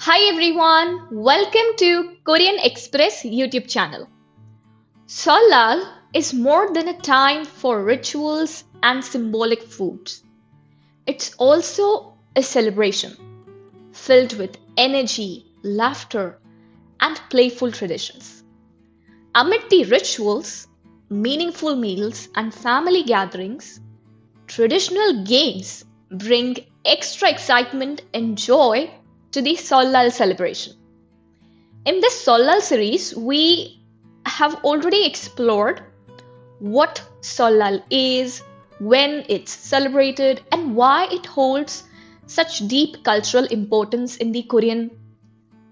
Hi everyone, welcome to Korean Express YouTube channel. Seollal is more than a time for rituals and symbolic foods. It's also a celebration filled with energy, laughter, and playful traditions. Amid the rituals, meaningful meals, and family gatherings, traditional games bring extra excitement and joy to the Seollal celebration. In this Seollal series, we have already explored what Seollal is, when it's celebrated, and why it holds such deep cultural importance in the Korean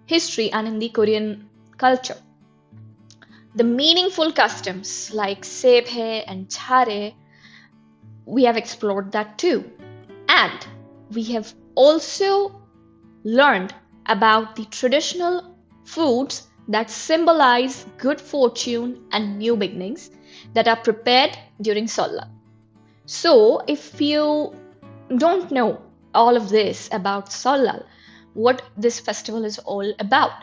history and in the Korean culture. The meaningful customs like sebhe and chare, we have explored that too. And we have also learned about the traditional foods that symbolize good fortune and new beginnings that are prepared during Seollal. So, if you don't know all of this about Seollal, what this festival is all about,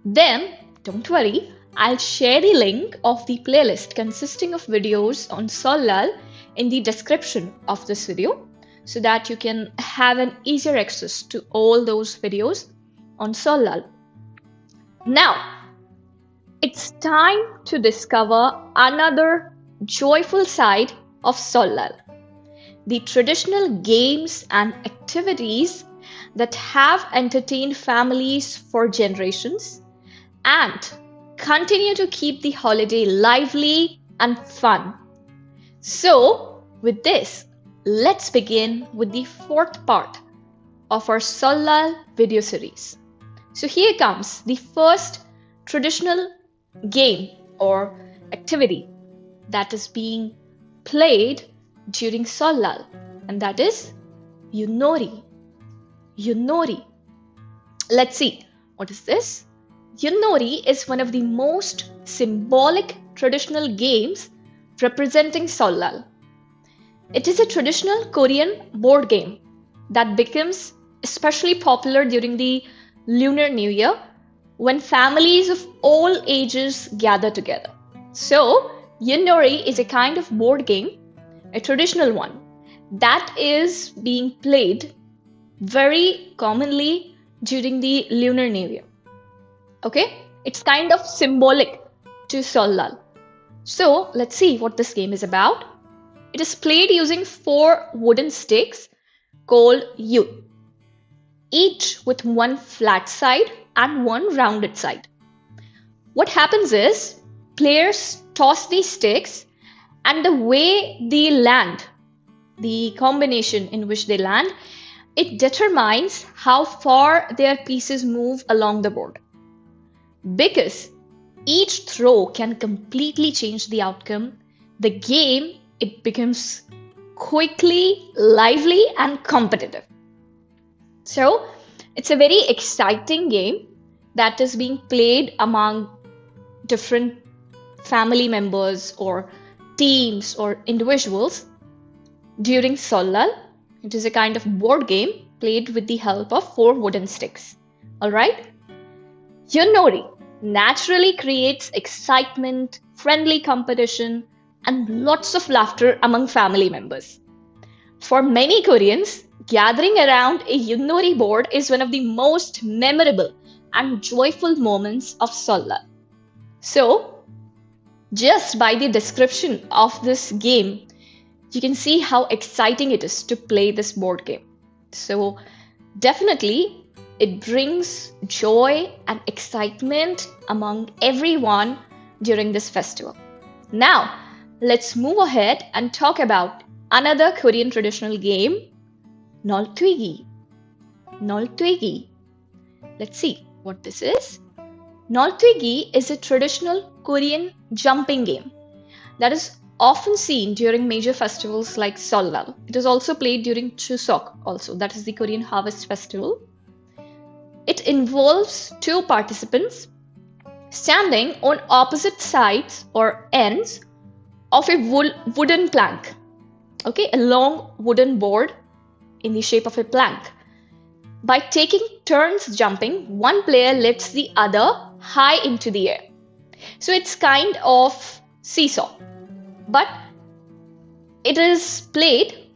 then don't worry, I'll share the link of the playlist consisting of videos on Seollal in the description of this video, so that you can have an easier access to all those videos on Seollal. Now, it's time to discover another joyful side of Seollal, the traditional games and activities that have entertained families for generations and continue to keep the holiday lively and fun. So, with this, let's begin with the fourth part of our Seollal video series. So here comes the first traditional game or activity that is being played during Seollal, and that is Yutnori. Yutnori. Let's see, what is this? Yutnori is one of the most symbolic traditional games representing Seollal. It is a traditional Korean board game that becomes especially popular during the Lunar New Year when families of all ages gather together. So, Yeonnalligi is a kind of board game, a traditional one, that is being played very commonly during the Lunar New Year. Okay? It's kind of symbolic to Seollal. So, let's see what this game is about. It is played using 4 wooden sticks called yut, each with one flat side and one rounded side. What happens is, players toss these sticks, and the way they land, the combination in which they land, it determines how far their pieces move along the board. Because each throw can completely change the outcome, the game it becomes quickly, lively, and competitive. So, it's a very exciting game that is being played among different family members or teams or individuals during Seollal. It is a kind of board game played with the help of 4 wooden sticks. Alright? Yutnori naturally creates excitement, friendly competition, and lots of laughter among family members. For many Koreans, gathering around a Yutnori board is one of the most memorable and joyful moments of Seollal. So, just by the description of this game, you can see how exciting it is to play this board game. So, definitely, it brings joy and excitement among everyone during this festival. Now, let's move ahead and talk about another Korean traditional game, Neolttwigi. Neolttwigi. Let's see what this is. Neolttwigi is a traditional Korean jumping game that is often seen during major festivals like Seollal. It is also played during Chuseok also, that is the Korean Harvest Festival. It involves 2 participants standing on opposite sides or ends of a wooden plank. Okay, a long wooden board in the shape of a plank. By taking turns jumping, one player lifts the other high into the air. So it's kind of seesaw, but it is played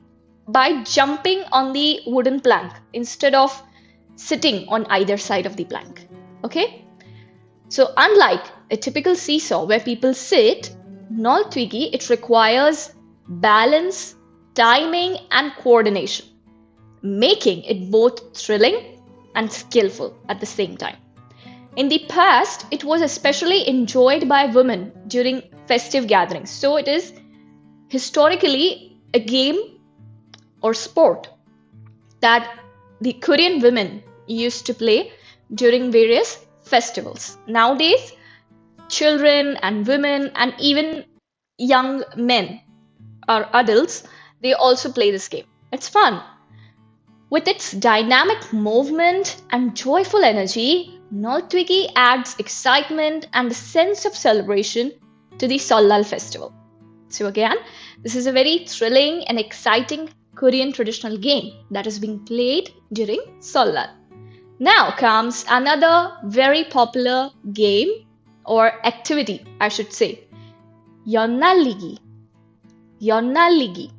by jumping on the wooden plank instead of sitting on either side of the plank. Okay? So unlike a typical seesaw where people sit, Neolttwigi, it requires balance, timing, and coordination, making it both thrilling and skillful at the same time. In the past, it was especially enjoyed by women during festive gatherings. So it is historically a game or sport that the Korean women used to play during various festivals. Nowadays, children and women and even young men or adults, they also play this game. It's fun. With its dynamic movement and joyful energy, Neolttwigi adds excitement and a sense of celebration to the Seollal festival. So again, this is a very thrilling and exciting Korean traditional game that is being played during Seollal. Now comes another very popular game or activity, I should say, Yeonnalligi. Yeonnalligi.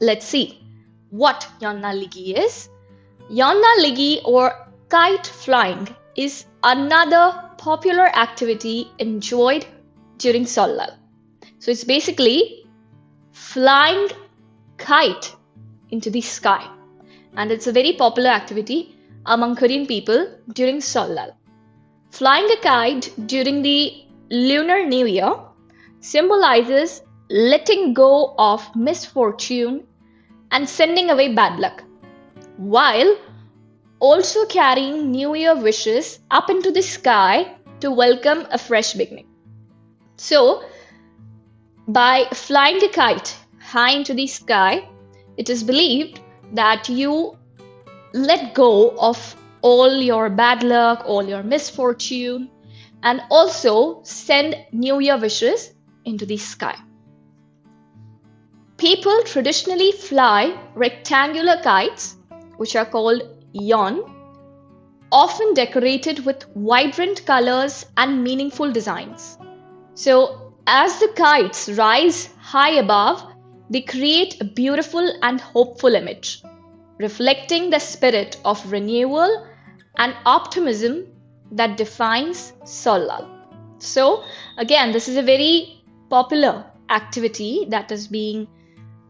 Let's see what Yeonnalligi is. Yeonnalligi or kite flying is another popular activity enjoyed during Seollal. So it's basically flying kite into the sky, and it's a very popular activity among Korean people during Seollal. Flying a kite during the Lunar New Year symbolizes letting go of misfortune and sending away bad luck, while also carrying New Year wishes up into the sky to welcome a fresh beginning. So, by flying a kite high into the sky, it is believed that you let go of all your bad luck, all your misfortune, and also send New Year wishes into the sky. People traditionally fly rectangular kites, which are called yeon, often decorated with vibrant colors and meaningful designs. So, as the kites rise high above, they create a beautiful and hopeful image, reflecting the spirit of renewal and optimism that defines Seollal. So, again, this is a very popular activity that is being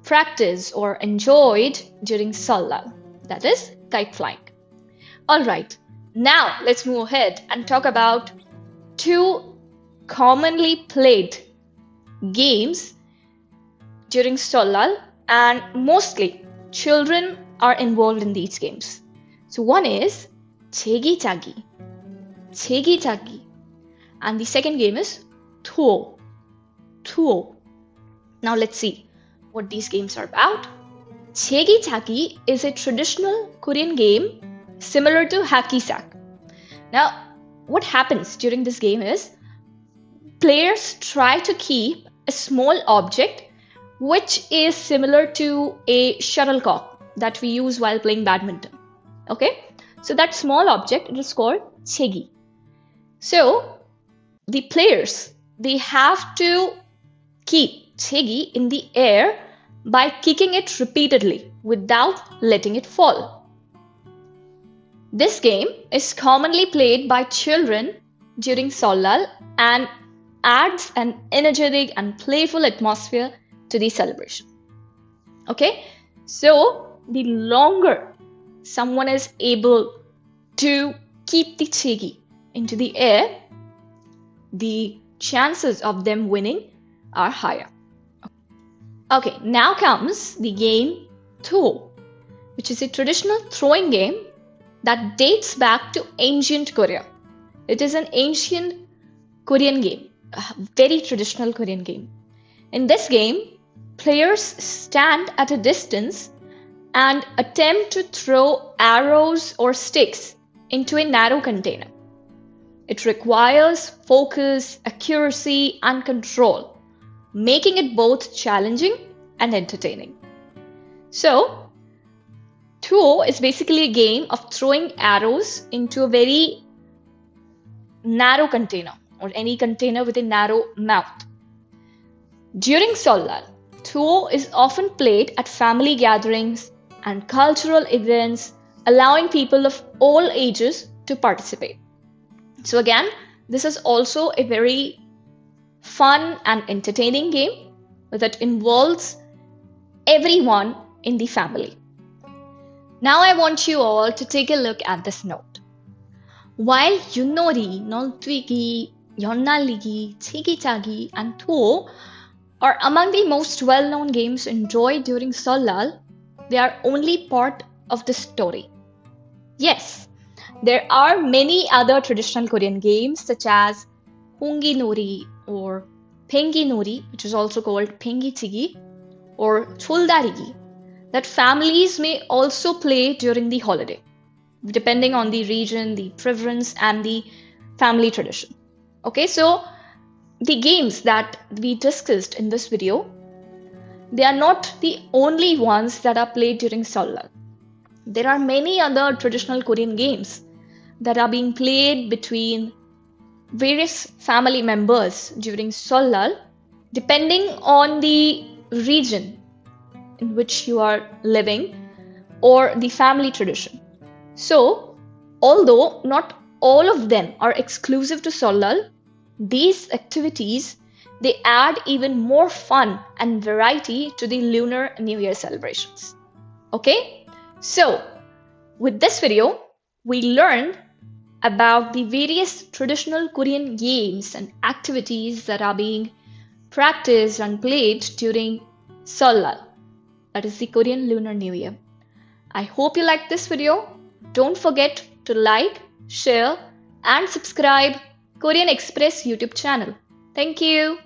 practiced or enjoyed during Seollal, that is kite flying. Alright, now let's move ahead and talk about two commonly played games during Seollal, and mostly children are involved in these games. So one is Jegichagi, and the second game is Tuho. Now let's see what these games are about. Jegichagi is a traditional Korean game similar to hacky sack. Now, what happens during this game is players try to keep a small object which is similar to a shuttlecock that we use while playing badminton. Okay, so that small object, it is called Jegi. So the players, they have to keep Jegi in the air by kicking it repeatedly without letting it fall. This game is commonly played by children during Seollal and adds an energetic and playful atmosphere to the celebration. Okay, so the longer someone is able to keep the Jegi into the air, the chances of them winning are higher. Okay, now comes the game Tuho, which is a traditional throwing game that dates back to ancient Korea. It is an ancient Korean game, a very traditional Korean game. In this game, players stand at a distance and attempt to throw arrows or sticks into a narrow container. It requires focus, accuracy, and control, making it both challenging and entertaining. So, Tuho is basically a game of throwing arrows into a very narrow container or any container with a narrow mouth. During Seollal, Tuho is often played at family gatherings and cultural events, allowing people of all ages to participate. So again, this is also a very fun and entertaining game that involves everyone in the family. Now I want you all to take a look at this note. While Yutnori, Neolttwigi, Yeonnalligi, Jegichagi, and Tuho are among the most well-known games enjoyed during Seollal, they are only part of the story. Yes, there are many other traditional Korean games such as Nori or Nori, which is also called Jegichagi, or Yeonnalligi, that families may also play during the holiday, depending on the region, the preference, and the family tradition. Okay, so the games that we discussed in this video, they are not the only ones that are played during Seollal. There are many other traditional Korean games that are being played between various family members during Seollal, depending on the region in which you are living or the family tradition. So, although not all of them are exclusive to Seollal, these activities, they add even more fun and variety to the Lunar New Year celebrations. Okay? So, with this video, we learned about the various traditional Korean games and activities that are being practiced and played during Seollal, that is the Korean Lunar New Year. I hope you liked this video. Don't forget to like, share, and subscribe Korean Express YouTube channel. Thank you.